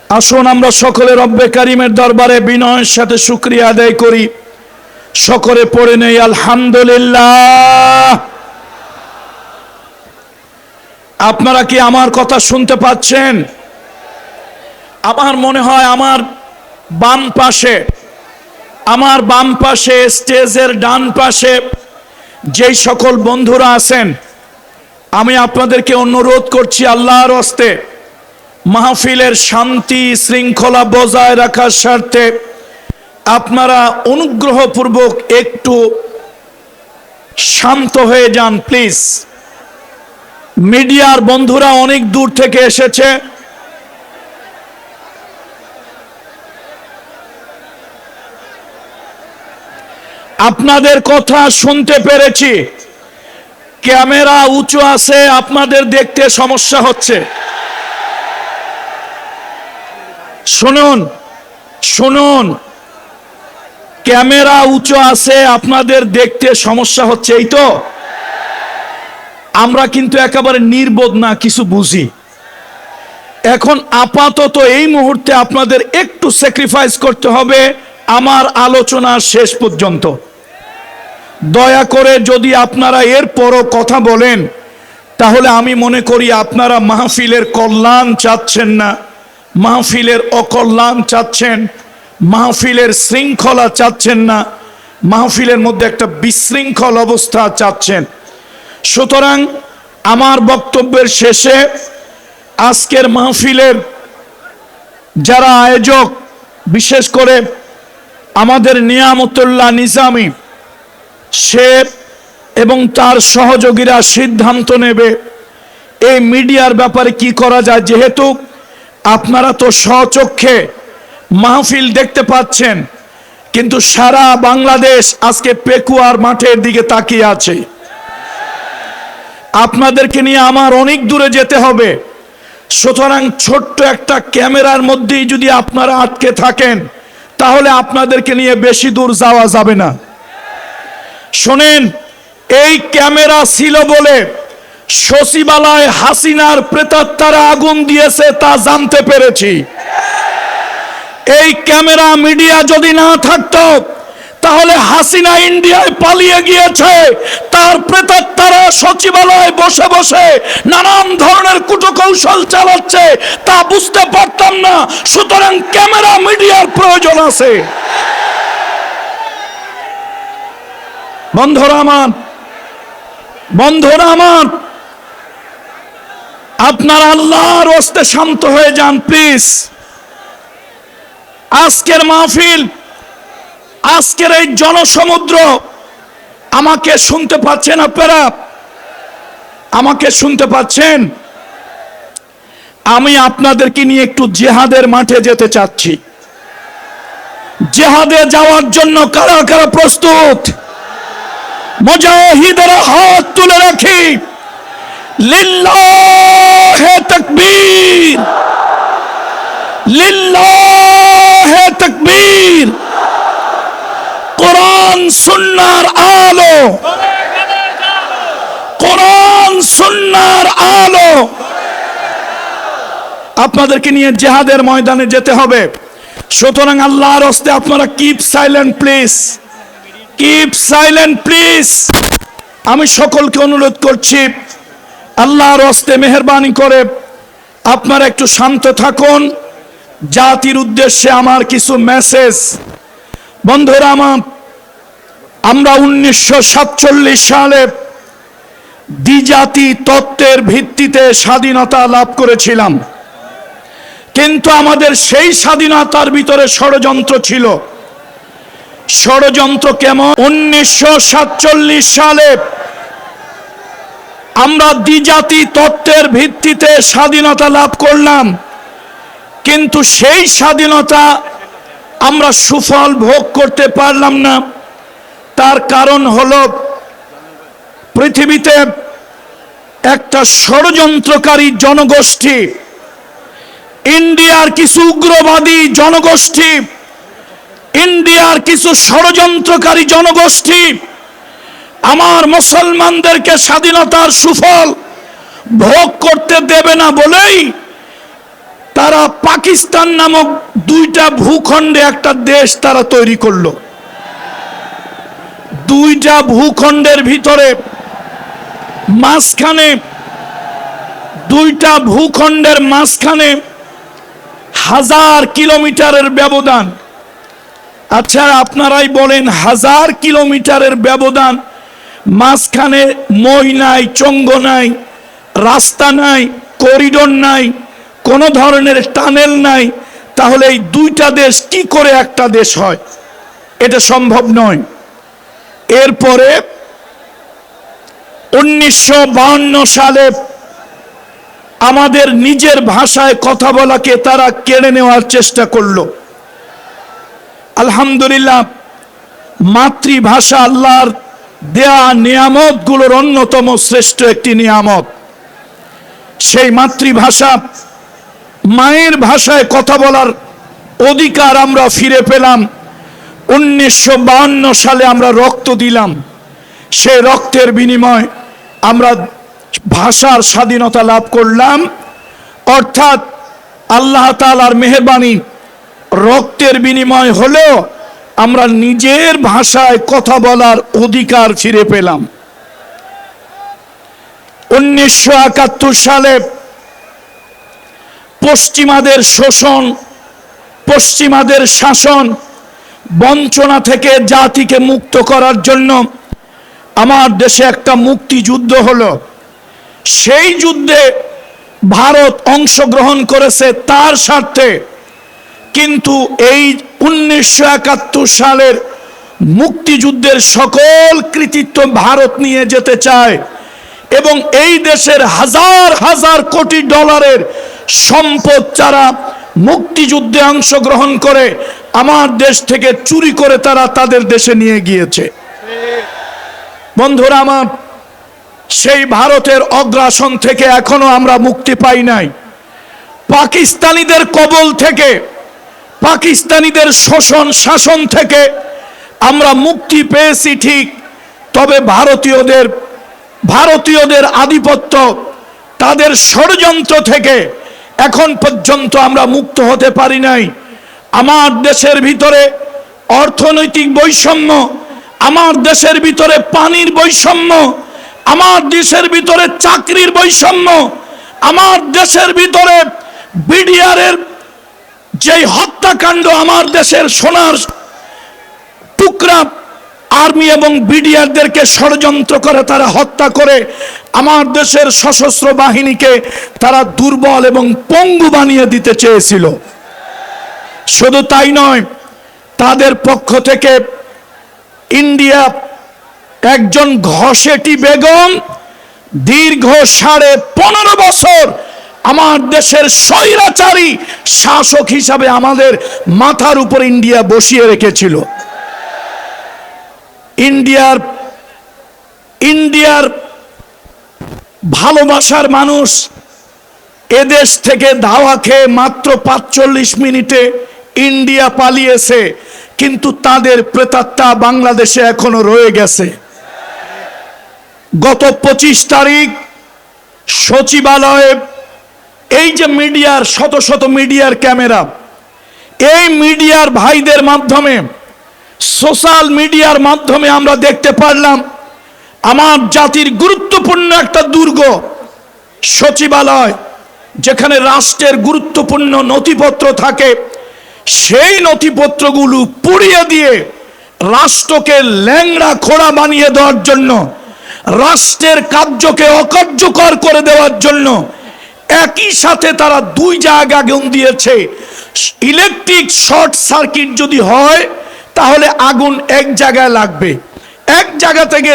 আসুন আমরা সকলে রব্বে কারিমের দরবারে বিনয়ের সাথে শুকরিয়া আদায় করি। সকলে পড়ে নেই আলহামদুলিল্লাহ। আপনারা কি আমার কথা শুনতে পাচ্ছেন? আমার মনে হয় আমার বাম পাশে স্টেজের ডান পাশে যেই সকল বন্ধুরা আছেন, আমি আপনাদেরকে অনুরোধ করছি আল্লাহর হস্তে মাহফিলের শান্তি শৃঙ্খলা বজায় রাখার স্বার্থে আপনারা অনুগ্রহপূর্বক একটু শান্ত হয়ে যান প্লিজ। মিডিয়ার বন্ধুরা অনেক দূর থেকে এসেছে, আপনাদের কথা শুনতে পেরেছি। ক্যামেরা উঁচু আছে, আপনাদের দেখতে সমস্যা হচ্ছে। শুনুন, ক্যামেরা উঁচু আছে, আপনাদের দেখতে সমস্যা হচ্ছে, এই তো। আমরা কিন্তু একেবারে নির্বোধ না, কিছু বুঝি। এখন আপাতত এই মুহূর্তে আপনাদের একটু স্যাক্রিফাইস করতে হবে আমার আলোচনার শেষ পর্যন্ত। দয়া করে যদি আপনারা এরপরও কথা বলেন, তাহলে আমি মনে করি আপনারা মাহফিলের কল্যাণ চাচ্ছেন না, মাহফিলের অকল্যাণ চাচ্ছেন, মাহফিলের শৃঙ্খলা চাচ্ছেন না, মাহফিলের মধ্যে একটা বিশৃঙ্খল অবস্থা চাচ্ছেন। সুতরাং আমার বক্তব্যের শেষে আজকের মাহফিলের যারা আয়োজক, বিশেষ করে আমাদের নিয়ামতুল্লাহ নিজামী, সে এবং তার সহযোগীরা সিদ্ধান্ত নেবে এই মিডিয়ার ব্যাপারে কি করা যায়। যেহেতু আপনারা তো স্বচক্ষে মাহফিল দেখতে পাচ্ছেন, কিন্তু সারা বাংলাদেশ আজকে পেকুয়ার মাঠের দিকে তাকিয়ে আছে। আপনাদেরকে নিয়ে আমার অনেক দূরে যেতে হবে। সুতরাং ছোট্ট একটা ক্যামেরার মধ্যেই যদি আপনারা আটকে থাকেন, তাহলে আপনাদেরকে নিয়ে বেশি দূর যাওয়া যাবে না। শোনেন, এই ক্যামেরা ছিল বলে সচিবালয় হাসিনার প্রেতাত্মারা আগুন দিয়েছে, তা জানতে পেরেছি। এই ক্যামেরা মিডিয়া যদি না থাকতো, তাহলে হাসিনা ইন্ডিয়ায় পালিয়ে গিয়েছে, তার প্রেতাত্মারা সচিবালয়ে বসে বসে নানান ধরনের কুটকৌশল চালাচ্ছে, তা বুঝতে পারতাম না। সুতরাং ক্যামেরা মিডিয়ার প্রয়োজন আছে। বন্ধুরা আমার, আপনারা আল্লাহর হস্তে শান্ত হয়ে যান প্লিজ। আজকের মাহফিল, আজকের এই জনসমুদ্র, আমাকে শুনতে পাচ্ছেন আপনারা? আমাকে শুনতে পাচ্ছেন? আমি আপনাদেরকে নিয়ে একটু জিহাদের মাঠে যেতে চাচ্ছি। জিহাদে যাওয়ার জন্য কারা কারা প্রস্তুত? মুজাহিদেরা হাত তুলে রাখি। লিল্লাহে তাকবীর, লিল্লাহে তাকবীর। কোরআন সুন্নাহর আলো, কোরআন সুন্নাহর আলো। আপনাদেরকে নিয়ে জিহাদের ময়দানে যেতে হবে। সুতরাং আল্লাহর হস্তে আপনারা keep silent please, keep silent please. আমি সকলকে অনুরোধ করছি, আল্লাহর হস্তে মেহেরবানি করে আপনারা একটু শান্ত থাকুন। জাতির উদ্দেশ্যে আমার কিছু মেসেজ। বন্ধুরা আমার, আমরা 1947 সালে দ্বিজাতি তত্ত্বের ভিত্তিতে স্বাধীনতা লাভ করেছিলাম, কিন্তু আমাদের সেই স্বাধীনতার ভিতরে ষড়যন্ত্র ছিল। ষড়যন্ত্র কেমন? 1947 সালে আমরা দ্বিজাতি তত্ত্বের ভিত্তিতে স্বাধীনতা লাভ করলাম, কিন্তু সেই স্বাধীনতা আমরা সুফল ভোগ করতে পারলাম না। তার কারণ হলো, পৃথিবীতে একটা ষড়যন্ত্রকারী জনগোষ্ঠী, ইন্ডিয়ার কিছু উগ্রবাদী জনগোষ্ঠী, ইন্ডিয়ার কিছু ষড়যন্ত্রকারী জনগোষ্ঠী আমার মুসলমানদেরকে স্বাধীনতার সুফল ভোগ করতে দেবে না বলেই তারা পাকিস্তান নামক দুইটা ভূখণ্ডে একটা দেশ তারা তৈরি করলো। দুইটা ভূখণ্ডের ভিতরে মাঝখানে, দুইটা ভূখণ্ডের মাঝখানে 1000 কিলোমিটারের ব্যবধান। আচ্ছা আপনারাই বলেন, 1000 কিলোমিটারের ব্যবধান, মাঝখানে মই নাই, চঙ্গ নাই, রাস্তা নাই, করিডোর নাই, কোন ধরনের টানেল নাই, তাহলে এই দুইটা দেশ কি করে একটা দেশ হয়? এটা সম্ভব নয়। এরপরে 1952 সালে আমাদের নিজের ভাষায় কথা বলাকে তারা কেড়ে নেওয়ার চেষ্টা করলো। আলহামদুলিল্লাহ, মাতৃভাষা আল্লাহর দেয়া নিয়ামত গুলোর অন্যতম শ্রেষ্ঠ একটি নিয়ামত। সেই মাতৃভাষা, মায়ের ভাষায় কথা বলার অধিকার আমরা ফিরে পেলাম। 1952 সালে আমরা রক্ত দিলাম। সেই রক্তের বিনিময় আমরা ভাষার স্বাধীনতা লাভ করলাম। অর্থাৎ আল্লাহ তাআলার মেহেরবানি, রক্তের বিনিময় হলেও আমরা নিজের ভাষায় কথা বলার অধিকার ফিরে পেলাম। 1971 সালে পশ্চিমাদের শোষণ, পশ্চিমাদের শাসন, বঞ্চনা থেকে জাতিকে মুক্ত করার জন্য আমার দেশে একটা মুক্তিযুদ্ধ হলো। সেই যুদ্ধে ভারত অংশগ্রহণ করেছে তার স্বার্থে, কিন্তু এই 1971 সালের মুক্তিযুদ্ধের সকল কৃতিত্ব ভারত নিয়ে যেতে চায় এবং এই দেশের হাজার হাজার কোটি ডলারের সম্পদ যারা মুক্তিযুদ্ধে অংশগ্রহণ করে আমার দেশ থেকে চুরি করে তারা তাদের দেশে নিয়ে গিয়েছে। বন্ধুরা আমার, সেই ভারতের অগ্রাসন থেকে এখনো আমরা মুক্তি পাই নাই। পাকিস্তানিদের কবল থেকে, পাকিস্তানিদের শোষণ শাসন থেকে আমরা মুক্তি পেয়েছি ঠিক, তবে ভারতীয়দের আধিপত্য, তাদের ষড়যন্ত্র থেকে এখন পর্যন্ত আমরা মুক্ত হতে পারি নাই। আমার দেশের ভিতরে অর্থনৈতিক বৈষম্য, আমার দেশের ভিতরে পানির বৈষম্য, আমার দেশের ভিতরে চাকরির বৈষম্য, আমার দেশের ভিতরে বিডিআরের যে হত্যাকাণ্ড, আমার দেশের সোনার টুকরা আর্মি এবং বিডিআরদেরকে ষড়যন্ত্র করে তারা হত্যা করে আমার দেশের সশস্ত্র বাহিনীকে তারা দুর্বল এবং পঙ্গু বানিয়ে দিতে চেয়েছিল। শুধু তাই নয়, তাদের পক্ষ থেকে ইন্ডিয়া একজন ঘসেটি বেগম দীর্ঘ 15.5 বছর আমার দেশের স্বৈরাচারী শাসক হিসাবে আমাদের মাথার উপর ইন্ডিয়া বসিয়ে রেখেছিল। ইন্ডিয়ার ভালোবাসার মানুষ এদেশ থেকে ধাওয়া খেয়ে মাত্র 45 মিনিটে ইন্ডিয়া পালিয়েছে, কিন্তু তাদের প্রেতাত্মা বাংলাদেশে এখনো রয়ে গেছে। গত 25 তারিখ সচিবালয়ে এই যে মিডিয়ার শত শত মিডিয়ার ক্যামেরা, এই মিডিয়ার ভাইদের মাধ্যমে, সোশ্যাল মিডিয়ার মাধ্যমে আমরা দেখতে পারলাম আমার জাতির গুরুত্বপূর্ণ একটা দুর্গ সচিবালয়, যেখানে রাষ্ট্রের গুরুত্বপূর্ণ নথিপত্র থাকে, সেই নথিপত্রগুলো পুড়িয়ে দিয়ে রাষ্ট্রকে ল্যাংড়া খোড়া বানিয়ে দেওয়ার জন্য, রাষ্ট্রের কার্যকে অকার্যকর করে দেওয়ার জন্য একই সাথে তারা 2 জায়গা আগুন দিয়েছে। ইলেকট্রিক শর্ট সার্কিট যদি হয় তাহলে আগুন এক জায়গায় লাগবে, এক জায়গা থেকে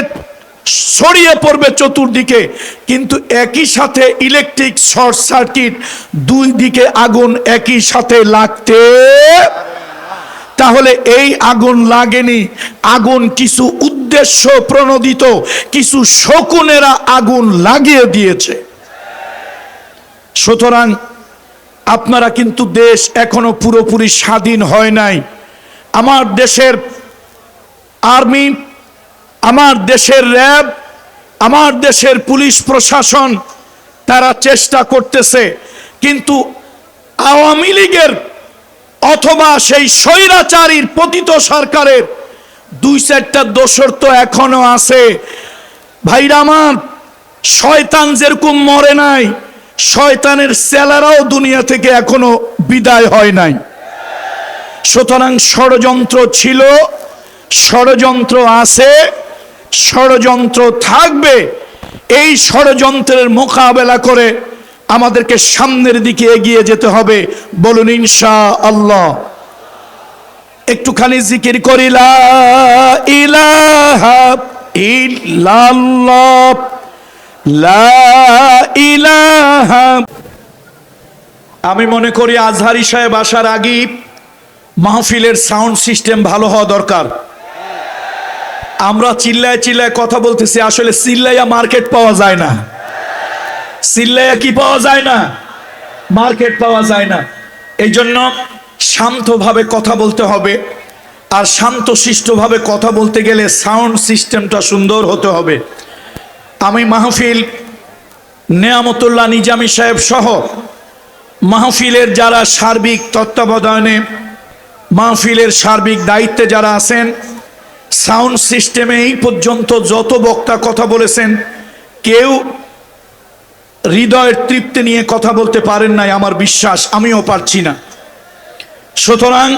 ছড়িয়ে পড়বে চতুর্দিকে, কিন্তু একই সাথে ইলেকট্রিক শর্ট সার্কিট 2 দিকে আগুন একই সাথে লাগতে, তাহলে এই আগুন লাগেনি, আগুন কিছু উদ্দেশ্য প্রণোদিত কিছু শকুনেরা আগুন লাগিয়ে দিয়েছে। সুতরাং আপনারা কিন্তু দেশ এখনো পুরোপুরি স্বাধীন হয় নাই। আমার দেশের আর্মি, আমার দেশের র্যাব, আমার দেশের পুলিশ প্রশাসন তারা চেষ্টা করতেছে, কিন্তু আওয়ামী লীগের অথবা সেই স্বৈরাচারীর পতিত সরকারের দুই চারটা দোসর তো এখনো আছে। ভাইরা আমার, শয়তান যেরকম মরে নাই, শয়তানের ছেলেরাও দুনিয়া থেকে এখনো বিদায় হয় নাই। সুতরাং ষড়যন্ত্র ছিল, ষড়যন্ত্র আছে, ষড়যন্ত্র থাকবে। এই ষড়যন্ত্রের মোকাবেলা করে আমাদেরকে সামনের দিকে এগিয়ে যেতে হবে। বলুন ইনশাআল্লাহ। একটুখানি জিকির করি, লা ইলাহা ইল্লাল্লাহ, লা ইলাহা। আমি মনে করি আজহারি সাহেব আসার আগে মাহফিলের সাউন্ড সিস্টেম ভালো হওয়া দরকার। আমরা চিল্লায় চিল্লায় কথা বলতেছি, আসলে চিল্লাইয়া মার্কেট পাওয়া যায় না। চিল্লাইয়া কি পাওয়া যায় না? মার্কেট পাওয়া যায় না। এই জন্য শান্তভাবে কথা বলতে হবে। আর শান্তশিষ্টভাবে কথা বলতে গেলে সাউন্ড সিস্টেমটা সুন্দর হতে হবে। আমি মাহফিল নেয়ামতুল্লাহ নিজামী সাহেব সহ মাহফিলের যারা সার্বিক তত্ত্বাবধানে, মাহফিলের সার্বিক দায়িত্বে যারা আছেন, সাউন্ড সিস্টেমে এই পর্যন্ত যত বক্তা কথা বলেছেন, কেউ হৃদয়ের তৃপ্তি নিয়ে কথা বলতে পারেন নাই, আমার বিশ্বাস, আমিও পারছি না। সুতরাং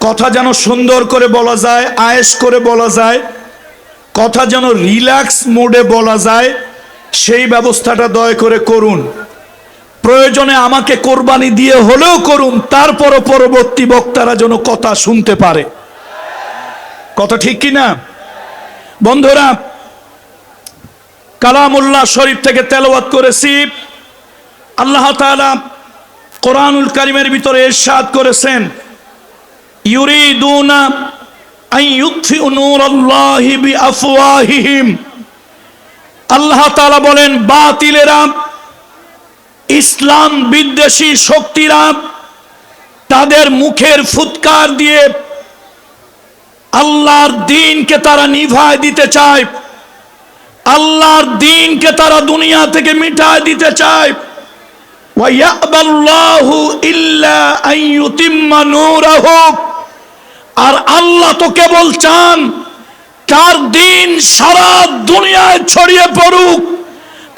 কথা যেন সুন্দর করে বলা যায়, আয়েশ করে বলা যায়, কথা যেন রিল্যাক্স মোডে বলা যায়, সেই ব্যবস্থাটা দয়া করে করুন। প্রয়োজনে আমাকে কোরবানি দিয়ে হলেও করুন, তারপরও পরবর্তী বক্তারা যেন কথা শুনতে পারে। কথা ঠিক কিনা বন্ধুরা? কালামুল্লাহ শরীফ থেকে তেলাওয়াত করেছি। আল্লাহ তাআলা কোরআনুল কারীমের ভিতরে ইরশাদ করেছেন, ইউরিদুনা আন ইউতফিউ নূরাল্লাহি বিআফওয়াহিহিম। আল্লাহ তাআলা বলেন, বাতিলেরা, ইসলাম বিদ্বেষী শক্তিরা তাদের মুখের ফুৎকার দিয়ে আল্লাহর দ্বীনকে তারা নিভায় দিতে চায়, আল্লাহর দ্বীনকে তারা দুনিয়া থেকে মিটায় দিতে চায়। ওয়া ইয়াবাল্লাহু ইল্লা আন ইউতিম্মা নূরাহু। আর আল্লাহ তো কেবল চান তার দ্বীন সারা দুনিয়ায় ছড়িয়ে পড়ুক।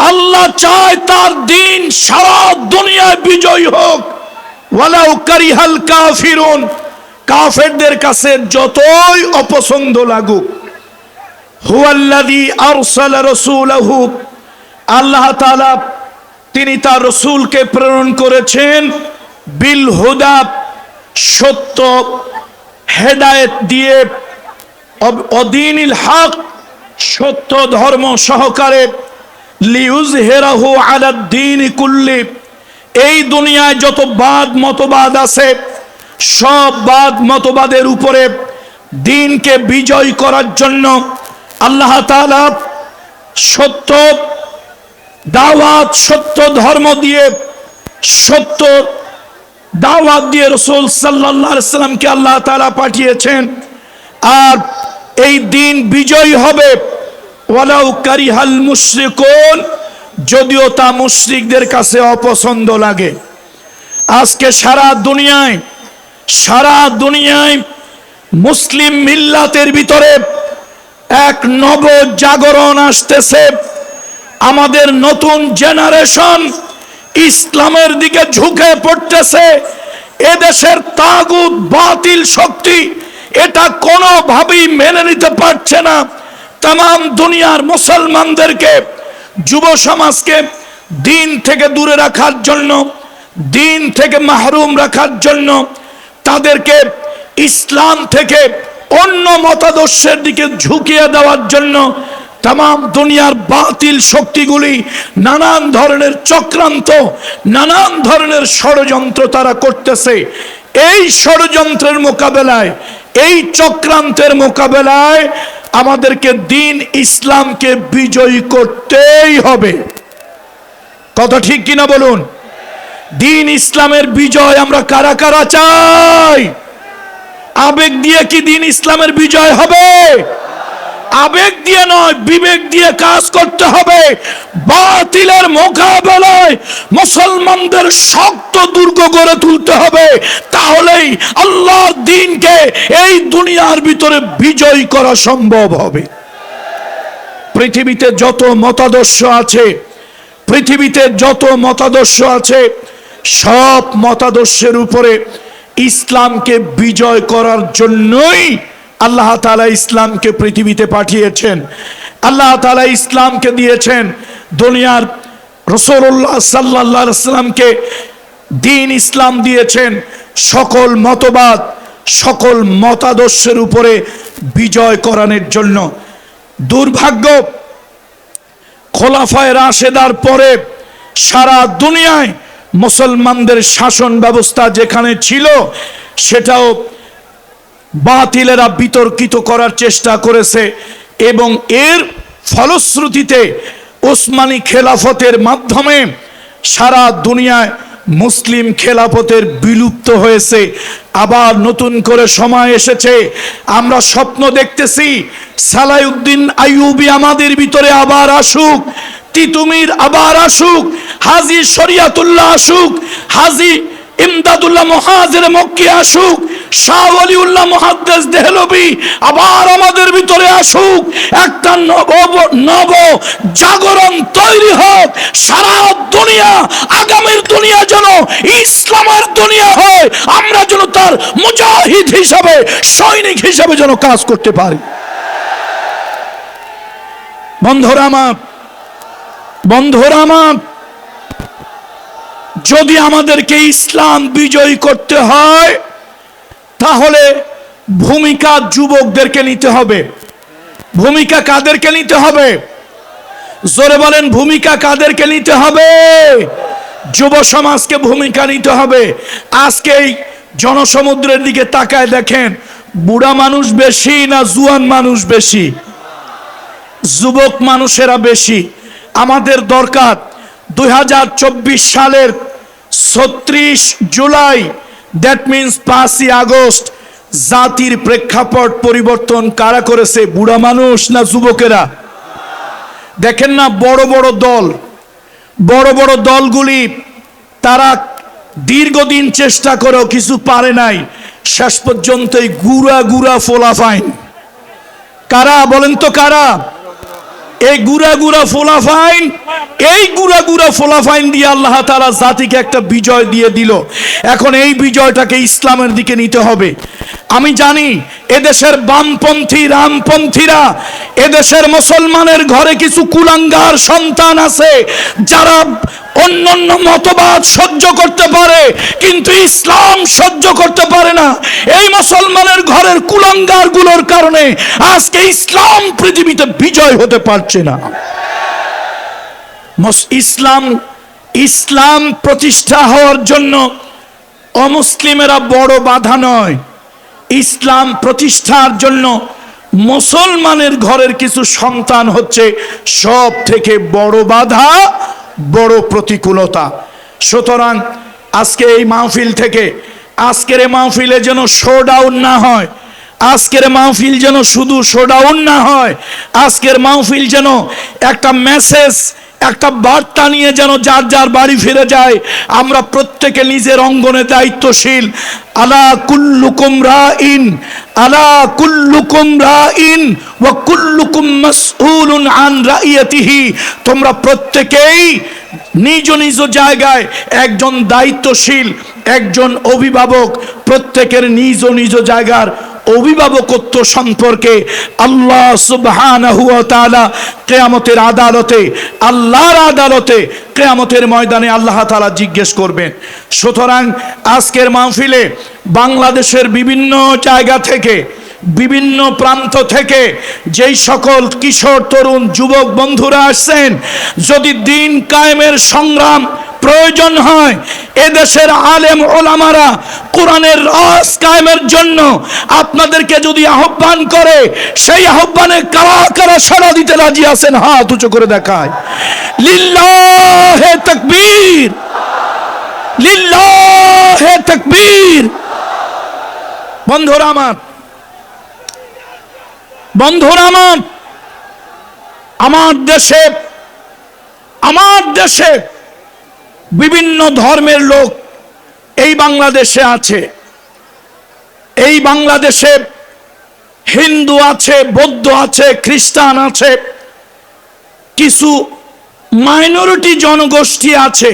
আল্লাহ চায় তার দ্বীন সারা দুনিয়ায় বিজয়ী হোক। ওয়ালাউ কারিহাল কাফিরুন। কাফেরদের কাছে যতই অপছন্দ লাগুক। হুয়াল্লাযী আরসালা রাসূলাহু। আল্লাহ তাআলা তিনি তার রাসূলকে প্রেরণ করেছেন বিল হুদা, সত্য হেদায়েত দিয়ে, অদীনিল হক, সত্য ধর্ম সহকারে, লিইউযহিরাহু আলাদ দ্বীন কুল্লি। এই দুনিয়ায় যত বাদ মতবাদ আছে, সব বাদ মতবাদের উপরে দ্বীনকে বিজয় করার জন্য আল্লাহ তাআলা সত্য দাওয়াত, সত্য ধর্ম দিয়ে, সত্য দাওয়াত দিয়ে রাসূল সাল্লাল্লাহু আলাইহি ওয়াসাল্লামকে আল্লাহ তাআলা পাঠিয়েছেন। আর এই দ্বীন বিজয়ী হবে ওয়ালাউ কারিহাল মুশরিকুন, যদিও তা মুশরিকদের কাছে অপছন্দ লাগে। আজকে সারা দুনিয়ায় মুসলিম মিল্লাতের ভিতরে এক নব জাগরণ আসতেছে। আমাদের নতুন জেনারেশন ইসলামের দিকে ঝুঁকে পড়তেছে। এদেশের তাগুত বাতিল শক্তি এটা কোনোভাবেই মেনে নিতে পারছে না। তাম দুনিয়ার মুসলমানদেরকে, যুব সমাজকে দ্বীন থেকে দূরে রাখার জন্য, দ্বীন থেকে মাহরুম রাখার জন্য, তাদেরকে ইসলাম থেকে অন্য মতাদর্শের দিকে ঝুঁকিয়ে দেওয়ার জন্য তাম দুনিয়ার বাতিল শক্তিগুলি নানান ধরনের চক্রান্ত, নানান ধরনের ষড়যন্ত্র তারা করতেছে। এই ষড়যন্ত্রের মোকাবেলায়, এই চক্রান্তের মোকাবেলায় আমাদেরকে দ্বীন ইসলামকে বিজয়ী করতেই হবে। কথা ঠিক কিনা বলুন? দ্বীন ইসলামের বিজয় আমরা কারা কারা চাই? আবেগ দিয়ে কি দ্বীন ইসলামের বিজয় হবে? আবেগ দিয়ে নয়, বিবেক দিয়ে কাজ করতে হবে। বাতিলের মোকাবেলায় মুসলমানদের শক্ত দুর্গ গড়ে তুলতে হবে, তাহলেই আল্লাহর দ্বীনকে এই দুনিয়ার ভিতরে বিজয় করা সম্ভব হবে। পৃথিবীতে যত মতাদর্শ আছে, পৃথিবীতে যত মতাদর্শ আছে, সব মতাদর্শের উপরে ইসলামকে বিজয় করার জন্যই আল্লাহ তাআলা ইসলামকে পৃথিবীতে পাঠিয়েছেন। আল্লাহ তাআলা ইসলামকে দিয়েছেন। দুনিয়ার রাসূলুল্লাহ সাল্লাল্লাহু আলাইহি ওয়াসাল্লামকে দ্বীন ইসলাম দিয়েছেন সকল মতবাদ, সকল মতাদর্শের উপরে বিজয় করানোর জন্য। দুর্ভাগ্য, খোলাফায়ে রাশেদার পরে সারা দুনিয়ায় মুসলমানদের শাসন ব্যবস্থা যেখানে ছিল, সেটাও বাতিলেরা বিতর্কিত করার চেষ্টা করেছে, এবং এর ফলশ্রুতিতে ওসমানী খেলাফতের মাধ্যমে সারা দুনিয়ায় মুসলিম খেলাফতের বিলুপ্ত হয়েছে। আবার নতুন করে সময় এসেছে, আমরা স্বপ্ন দেখতেছি সালাউদ্দিন আইয়ুবী আমাদের ভিতরে আবার আসুক, তিতুমির আবার আসুক, হাজী শরিয়াতুল্লাহ আসুক, হাজী ইমদাদুল্লাহ মুহাজির মক্কি আসুক, শাহ ওয়ালিউল্লাহ মুহাদ্দিস দেহলভী আবার আমাদের ভিতরে আসুক। একটা নব জাগরণ তৈরি হোক। সারা দুনিয়া, আগামীর দুনিয়া যেন ইসলামের দুনিয়া হয়। আমরা যেন তার মুজাহিদ হিসাবে, সৈনিক হিসাবে যেন কাজ করতে পারি। বন্ধুরা আমার, বন্ধুরা আমার, যদি আমাদেরকে ইসলাম বিজয়ী করতে হয়, তাহলে ভূমিকা যুবকদেরকে নিতে হবে। ভূমিকা কাদেরকে নিতে হবে? জোরে বলেন, ভূমিকা কাদেরকে নিতে হবে? যুব সমাজকে ভূমিকা নিতে হবে। আজকে এই জনসমুদ্রের দিকে তাকায় দেখেন, বুড়া মানুষ বেশি না জুয়ান মানুষ বেশি? যুবক মানুষেরা বেশি। আমাদের দরকার 2024 সালের 36 জুলাই, দ্যাট মিনস 5ই আগস্ট, জাতির প্রেক্ষাপট পরিবর্তন কারা করেছে? বুড়া মানুষ না যুবকেরা? দেখেন না, বড় বড় দল, বড় বড় দলগুলি তারা দীর্ঘদিন চেষ্টা করেও কিছু পারে নাই, শেষ পর্যন্ত এই গুড়া গুড়া ফোলাফাইন। কারা বলেন তো, কারা? এই গুড়া গুড়া ফোলাফাইন, এই গুড়া গুড়া ফোলাফাইন দিয়ে আল্লাহ তাআলা জাতিকে একটা বিজয় দিয়ে দিল। এখন এই বিজয়টাকে ইসলামের দিকে নিতে হবে। আমি জানি এদেশের বামপন্থী, রামপন্থীরা, এদেশের মুসলমানের ঘরে কিছু কুলাঙ্গার সন্তান আছে যারা অন্যান্য মতবাদ সহ্য করতে পারে, কিন্তু ইসলাম সহ্য করতে পারে না। এই মুসলমানের ঘরের কুলাঙ্গার গুলোর কারণে আজকে ইসলাম পৃথিবীতে বিজয় হতে পারছে না। ইসলাম প্রতিষ্ঠা হওয়ার জন্য অমুসলিমেরা বড় বাধা নয়। ইসলাম প্রতিষ্ঠার জন্য মুসলমানের ঘরের কিছু সন্তান হচ্ছে সব থেকে বড় বাধা, বড় প্রতিকূলতা। সুতরাং আজকে এই মাহফিল থেকে, আজকের এই মাহফিলে যেন শোডাউন না হয়, আজকের মাহফিল যেন শুধু শোডাউন না হয়, আজকের মাহফিল যেন একটা মেসেজ, একটা বার্তা নিয়ে যেন যার যার বাড়ি ফিরে যায়। আমরা প্রত্যেকে নিজের অঙ্গনে দায়িত্বশীল। আলা কুল্লুকুম রাইন, আলা কুল্লুকুম রাইন ওয়া কুল্লুকুম মাসউলুন আন রাইয়াতিহি। তোমরা প্রত্যেকেই নিজ নিজ জায়গায় একজন দায়িত্বশীল, একজন অভিভাবক। প্রত্যেকের নিজ নিজ জায়গার অভিভাবকত্ব সম্পর্কে আল্লাহ সুবহানাহু ওয়া তাআলা কিয়ামতের আদালতে, আল্লাহর আদালতে, কিয়ামতের ময়দানে আল্লাহ তাআলা জিজ্ঞেস করবেন। সুতরাং আজকের মাহফিলে বাংলাদেশের বিভিন্ন জায়গা থেকে, বিভিন্ন প্রান্ত থেকে যেই সকল কিশোর, তরুণ, যুবক বন্ধুরা আসছেন, যদি দ্বীন কায়েমের সংগ্রাম প্রয়োজন হয়, এদেশের আলেম ওলামারা কোরআনের রাজ কায়েমের জন্য আপনাদেরকে যদি আহ্বান করে, সেই আহ্বানে কারা কারা সাড়া দিতে রাজি আছেন? হাত উঁচু করে দেখায়। লিল্লাহে তাকবীর, লিল্লাহে তাকবীর। বন্ধুরা আমার, বন্ধুরা আমার, আমার দেশে বিভিন্ন ধর্মের লোক এই বাংলাদেশে আছে। এই বাংলাদেশে হিন্দু আছে, বৌদ্ধ আছে, খ্রিস্টান আছে, কিছু মাইনরিটি জনগোষ্ঠী আছে।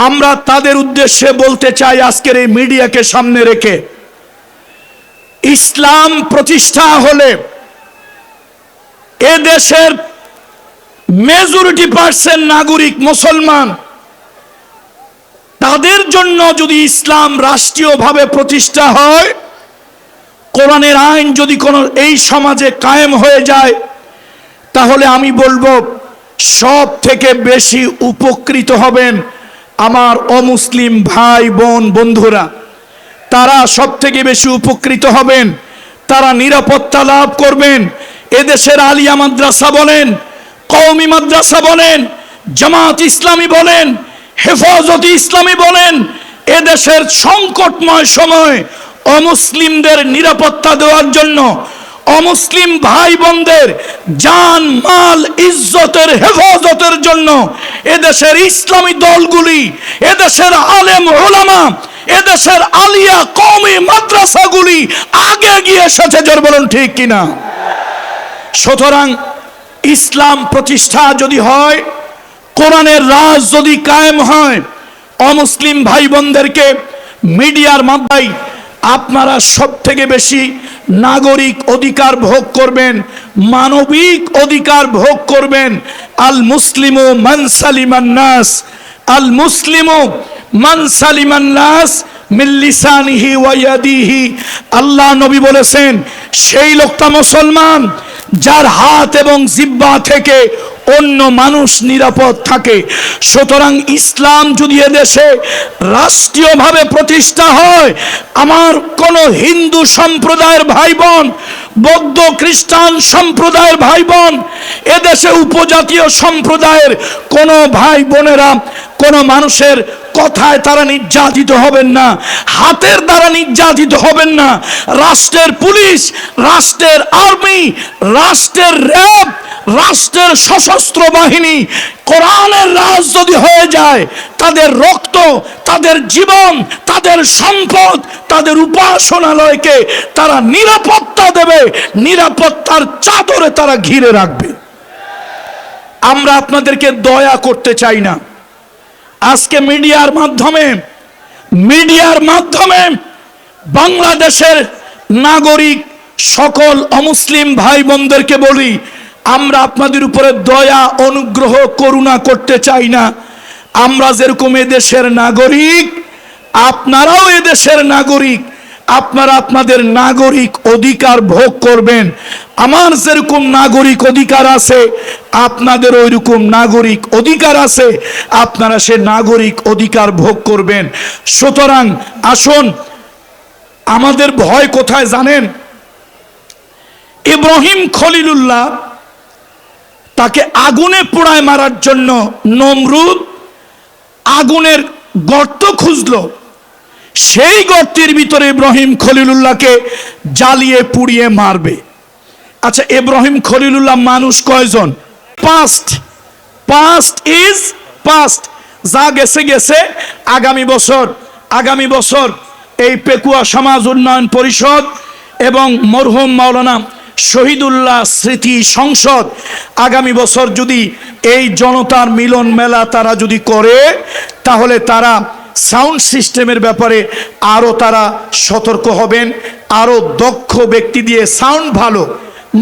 আমরা তাদের উদ্দেশ্যে বলতে চাই আজকের এই মিডিয়াকে সামনে রেখে, ইসলাম প্রতিষ্ঠা হলে এ দেশের মেজরিটি পার্সেন্ট নাগরিক মুসলমান, তাদের জন্য যদি ইসলাম রাষ্ট্রীয়ভাবে প্রতিষ্ঠা হয়, কোরআনের আইন যদি কোনো এই সমাজে কায়েম হয়ে যায়, তাহলে আমি বলবো সব থেকে বেশি উপকৃত হবেন আমার অমুসলিম ভাই বোন বন্ধুরা। তারা সব থেকে বেশি উপকৃত হবেন, তারা নিরাপত্তা লাভ করবেন। এদেশের আলিয়া মাদ্রাসা বলেন, কওমি মাদ্রাসা বলেন, জামাত ইসলামী বলেন, হেফাজত ইসলামী বলেন, এদেশের সংকটময় সময় অমুসলিমদের নিরাপত্তা দেওয়ার জন্য, অমুসলিম ভাই বোনদের জান মাল ইজ্জতের হেফাজতের জন্য এদেশের ইসলামী দলগুলি, এদেশের আলেম ওলামা, এদেশের আলিয়া কওমি মাদ্রাসাগুলি আগে গিয়ে এসেছে। জোর বলুন ঠিক কিনা? সুতরাং ইসলাম প্রতিষ্ঠা যদি হয়, কোরআনের রাজ যদি কায়েম হয়, অমুসলিম ভাই বোনদেরকে মিডিয়ার মাধ্যমে আপনারা সব থেকে বেশি নাগরিক অধিকার ভোগ করবেন, মানবিক অধিকার ভোগ করবেন। আল মুসলিমু মান সালিমান নাস, আল মুসলিমু মান সালিমান নাস মিন লিসানিহি ওয়া ইয়াদিহি। আল্লাহ নবী বলেছেন, সেই লোকটা মুসলমান যার হাত এবং জিহ্বা থেকে অন্য মানুষ নিরাপদ থাকে। সুতরাং ইসলাম যদি এদেশে রাষ্ট্রীয়ভাবে প্রতিষ্ঠা হয়, আমার কোন হিন্দু সম্প্রদায়ের ভাই বোন, বৌদ্ধ খ্রিস্টান সম্প্রদায়ের ভাই বোন, এদেশে উপজাতীয় সম্প্রদায়ের কোন ভাই বোনেরা কোন মানুষের কথায় তারা নির্যাতিত হবেন না, হাতের দ্বারা নির্যাতিত হবেন না। রাষ্ট্রের পুলিশ, রাষ্ট্রের আর্মি, রাষ্ট্রের র্যাব, রাষ্ট্রের সশস্ত্র বাহিনী কোরআনের রাজ যদি হয়ে যায়, তাদের রক্ত, তাদের জীবন, তাদের সম্পদ, তাদের উপাসনালয়কে তারা নিরাপত্তা দেবে, নিরাপত্তার চাদরে তারা ঘিরে রাখবে। আমরা আপনাদেরকে দয়া করতে চাই না। আজকে মিডিয়ার মাধ্যমে বাংলাদেশের নাগরিক সকল অমুসলিম ভাই বোনদেরকে বলি, আমরা আপনাদের উপরে দয়া, অনুগ্রহ, করুণা করতে চাই না। আমরা যেরকম এদেশের নাগরিক, আপনারাও এদেশের নাগরিক, আপনারা আপনাদের নাগরিক অধিকার ভোগ করবেন। আমার যেরকম নাগরিক অধিকার আছে, আপনাদের ওইরকম নাগরিক অধিকার আছে, আপনারা সে নাগরিক অধিকার ভোগ করবেন। সুতরাং আসুন, আমাদের ভয় কোথায় জানেন? ইব্রাহিম খলিলুল্লাহ, তাকে আগুনে পোড়ায় মারার জন্য নমরুদ আগুনের গর্ত খুঁজলো। সেই গর্তের ভিতরে ইব্রাহিম খলিলুল্লাহকে জ্বালিয়ে পুড়িয়ে মারবে। আচ্ছা, ইব্রাহিম খলিলুল্লাহ মানুষ কয়জন? পাস্ট ইজ পাস্ট, যা গেছে গেছে। আগামী বছর এই পেকুয়া সমাজ উন্নয়ন পরিষদ এবং মরহুম মাওলানা শহীদুল্লাহ স্মৃতি সংসদ আগামী বছর যদি এই জনতার মিলন মেলা তারা যদি করে, তাহলে তারা সাউন্ড সিস্টেমের ব্যাপারে আরো তারা সতর্ক হবেন। আরো দক্ষ ব্যক্তি দিয়ে, সাউন্ড ভালো,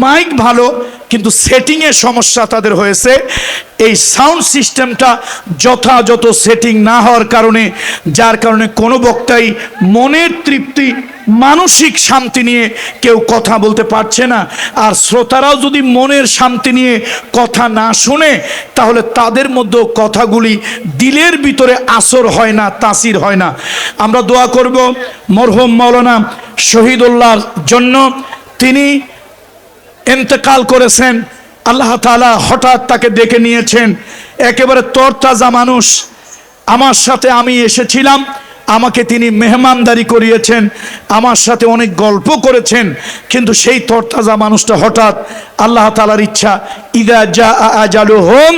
মাইক ভালো, কিন্তু সেটিংয়ের সমস্যা তাদের হয়েছে। এই সাউন্ড সিস্টেমটা যথাযথ সেটিং না হওয়ার কারণে, যার কারণে কোনো বক্তাই মনের তৃপ্তি, মানসিক শান্তি নিয়ে কেউ কথা বলতে পারছে না। আর শ্রোতারাও যদি মনের শান্তি নিয়ে কথা না শুনে, তাহলে তাদের মধ্যে কথাগুলি দিলের ভিতরে আসর হয় না, তাসির হয় না। আমরা দোয়া করব মরহুম মাওলানা শহীদুল্লাহর জন্য। তিনি ইন্তেকাল করেছেন, আল্লাহ তাআলা হঠাৎ তাকে ডেকে নিয়েছেন। একেবারে তরতাজা মানুষ। আমার সাথে আমি এসেছিলাম, আমাকে তিনি মেহমানদারি করিয়েছেন, আমার সাথে অনেক গল্প করেছেন, কিন্তু সেই তরতাজা মানুষটা হঠাৎ আল্লাহ তাআলার ইচ্ছা, ইযা জাআ আজালুহুম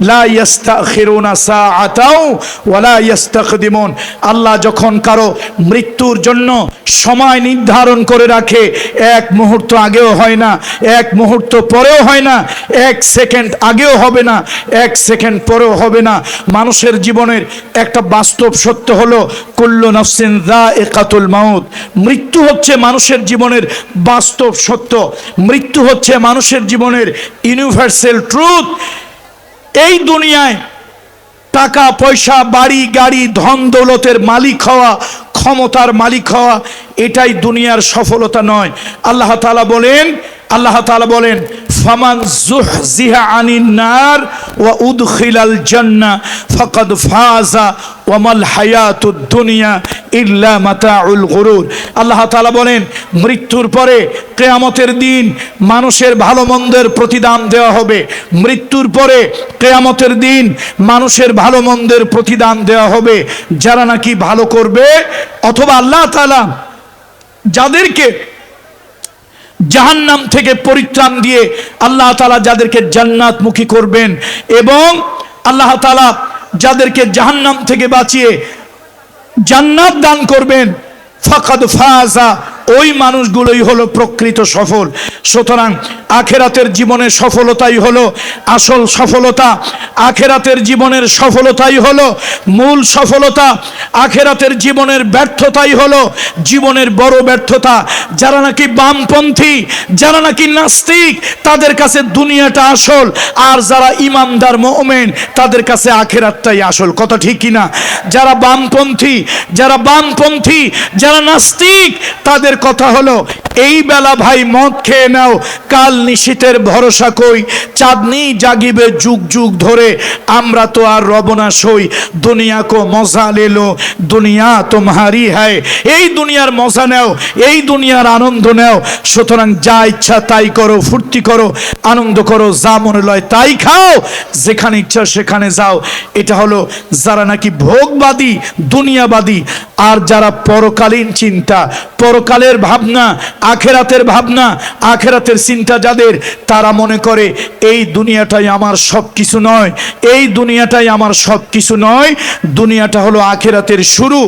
লা ইস্তাখিরুনা সাআতাও ওয়া লা ইস্তাকদিমুন। আল্লাহ যখন কারো মৃত্যুর জন্য সময় নির্ধারণ করে রাখে, এক মুহূর্ত আগেও হয় না, এক মুহূর্ত পরেও হয় না, এক সেকেন্ড আগেও হবে না, এক সেকেন্ড পরেও হবে না। মানুষের জীবনের একটা বাস্তব সত্য হলো কুল্লু নাফসিন যায়িকাতুল মাউত। মৃত্যু হচ্ছে মানুষের জীবনের বাস্তব সত্য, মৃত্যু হচ্ছে মানুষের জীবনের ইউনিভার্সাল ট্রুথ। এই দুনিয়ায় টাকা পয়সা, বাড়ি গাড়ি, ধন দৌলতের মালিক হওয়া, ক্ষমতার মালিক হওয়া, এটাই দুনিয়ার সফলতা নয়। আল্লাহ তাআলা বলেন ফামান যুহজিহা আনিন নার ওয়া উদখিলাল জান্নাহ ফাকাদ ফাজা ওয়া মাল হায়াতুদ দুনিয়া ইল্লা মাতাউল গুরুর। আল্লাহ তাআলা বলেন মৃত্যুর পরে কিয়ামতের দিন মানুষের ভালো মন্দের প্রতিদান দেওয়া হবে। মৃত্যুর পরে কিয়ামতের দিন মানুষের ভালো মন্দের প্রতিদান দেওয়া হবে। যারা নাকি ভালো করবে, অথবা আল্লাহ তাআলা যাদেরকে জাহান্নাম থেকে পরিত্রাণ দিয়ে আল্লাহ তাআলা যাদেরকে জান্নাতমুখী করবেন, এবং আল্লাহ তাআলা যাদেরকে জাহান্নাম থেকে বাঁচিয়ে জান্নাত দান করবেন, ফাকাদ ফাজা, ওই মানুষগুলোই হলো প্রকৃত সফল। সুতরাং আখেরাতের জীবনের সফলতাই হলো আসল সফলতা, আখেরাতের জীবনের সফলতাই হলো মূল সফলতা, আখেরাতের জীবনের ব্যর্থতাই হলো জীবনের বড় ব্যর্থতা। যারা নাকি বামপন্থী, যারা নাকি নাস্তিক, তাদের কাছে দুনিয়াটা আসল, আর যারা ইমানদার মুমিন তাদের কাছে আখেরাতটাই আসল। কথা ঠিক কিনা? যারা বামপন্থী, যারা নাস্তিক, তাদের কথা হলো এই বেলা ভাই মদ খেয়ে নাও, কাল নিশীথের ভরসা কই, চাঁদনি জাগিবে যুগ যুগ ধরে, আমরা তো আর রব না সই, দুনিয়া কো মজা লেলো দুনিয়া তোমারি হ্যায়। এই দুনিয়ার মজা নাও, এই দুনিয়ার আনন্দ নাও। সুতরাং যা ইচ্ছা তাই করো, ফুর্তি করো, আনন্দ করো, যা মনে লয় তাই খাও, যেখানে ইচ্ছা সেখানে যাও। এটা হলো যারা নাকি ভোগবাদী, দুনিয়াবাদী। আর যারা পরকালীন চিন্তা, পরকালের ভাবনা, আখেরাতের ভাবনা, আখেরাতের চিন্তা যাদের, তারা মনে করে এই দুনিয়াটাই আমার সব কিছু নয়, এই দুনিয়াটাই আমার সব কিছু নয়, দুনিয়াটা হলো আখেরাতের শুরু,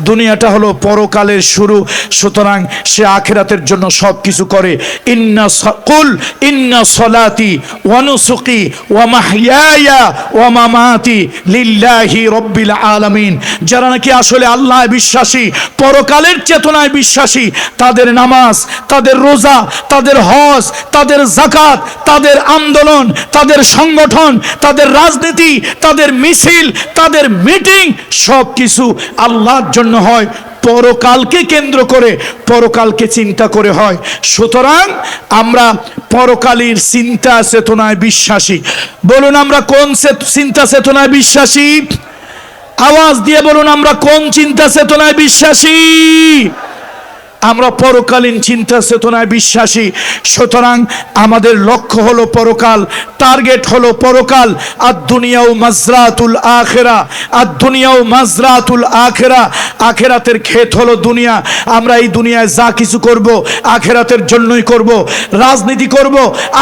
দুনিয়াটা হলো পরকালের শুরু। সুতরাং সে আখেরাতের জন্য সব কিছু করে। ইন্না সলাতি ওয়া নুসুকি ওয়া মাহইয়ায়া ওয়া মামাতি লিল্লাহি রাব্বিল আলামিন। যারা নাকি আসলে আল্লাহ বিশ্বাসী, পরকালের চেতনায় বিশ্বাসী, তাদের নামাজ, তাদের রোজা, তাদের হজ, তাদের যাকাত, তাদের আন্দোলন, তাদের সংগঠন, তাদের রাজনীতি, তাদের মিছিল, তাদের মিটিং, সব কিছু আল্লাহর জন্য হয়, পরকালকে কেন্দ্র করে, পরকালকে চিন্তা করে হয়। সুতরাং আমরা পরকালীর চিন্তা চেতনায় বিশ্বাসী। বলুন আমরা কোন চিন্তা চেতনায় বিশ্বাসী? আওয়াজ দিয়ে বলুন আমরা কোন চিন্তা চেতনায় বিশ্বাসী? আমরা পরকালীন চিন্তা চেতনায় বিশ্বাসী। সুতরাং আমাদের লক্ষ্য হলো পরকাল, টার্গেট হলো পরকাল। আর দুনিয়াও মাজরাতুল আখিরা, আর দুনিয়াও মাজরাতুল আখিরা। আখিরাতের ক্ষেত হলো দুনিয়া। আমরা এই দুনিয়ায় যা কিছু করব আখিরাতের জন্যই করব, রাজনীতি করব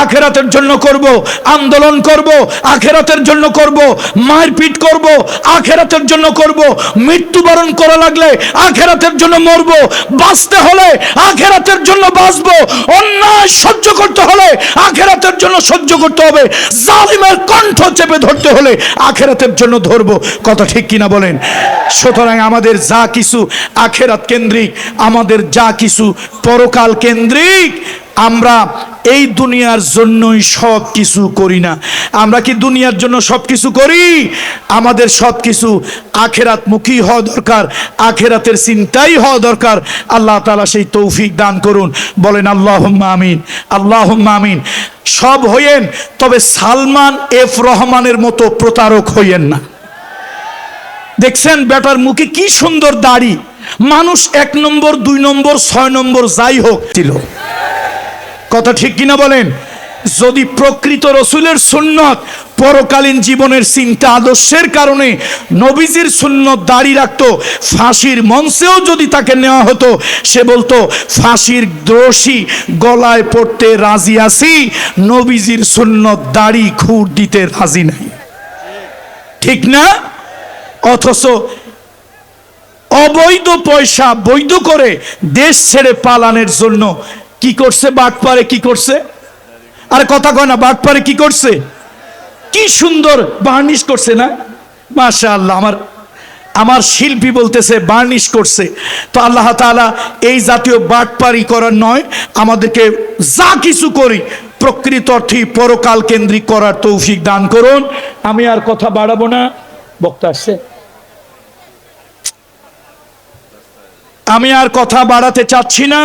আখিরাতের জন্য করব, আন্দোলন করব আখিরাতের জন্য করব, মারপিট করব আখিরাতের জন্য করব, মৃত্যুবরণ করা লাগলে আখিরাতের জন্য মরব, বাঁচতে হলে আখিরাতের জন্য বাঁচবো, অন্যায় সহ্য করতে হলে আখিরাতের জন্য সহ্য করতে হবে, জালিমের কণ্ঠ চেপে ধরতে হলে আখিরাতের জন্য ধরবো। কথা ঠিক কিনা বলেন? সুতরাং আমাদের যা কিছু আখিরাত কেন্দ্রিক, আমাদের যা কিছু পরকাল কেন্দ্রিক। আমরা এই দুনিয়ার জন্যই সব কিছু করি না। আমরা কি দুনিয়ার জন্য সব কিছু করি? আমাদের সব কিছু আখিরাতমুখী হওয়া দরকার, আখিরাতের চিন্তাই হওয়া দরকার। আল্লাহ তাআলা সেই তৌফিক দান করুন। বলেন আল্লাহুম্মা আমিন, আল্লাহুম্মা আমিন। সব হইয়েন, তবে সালমান এফ রহমানের মতো প্রতারক হইয়েন না। দেখছেন বেটার মুখে কি সুন্দর দাড়ি, মানুষ 1 নম্বর 2 নম্বর 6 নম্বর যাই হোক ছিল। কথা ঠিক কিনা বলেন? যদি প্রকৃত রসুলের সুন্নত পরকালীন জীবনের চিন্তা আদর্শের কারণে নবীজির সুন্নত দাড়ি রাখতো, ফাঁসির মঞ্চেও যদি তাকে নেওয়া হতো সে বলতো ফাঁসির রশি গলায় পড়তে রাজি আছি, নবীজির সুন্নত দাড়ি খুর দিতে রাজি নাই। ঠিক না? অথচ অবৈধ পয়সা বৈধ করে দেশ ছেড়ে পালানোর জন্য কি করছে বাটপারে? কি করছে? আরে কথা কয় না, বাটপারে কি করছে? কি সুন্দর বার্নিশ করছে না? মাশাআল্লাহ। আমার শিল্পী বলতেছে বার্নিশ করছে। তো আল্লাহ তাআলা এই জাতীয় বাটপারি করার নয়, আমাদেরকে যা কিছু করি প্রকৃত অর্থে পরকাল কেন্দ্রিক করার তৌফিক দান করুন। আমি আর কথা বাড়াবো না, বক্তা আসছে, আমি আর কথা বাড়াতে চাচ্ছি না।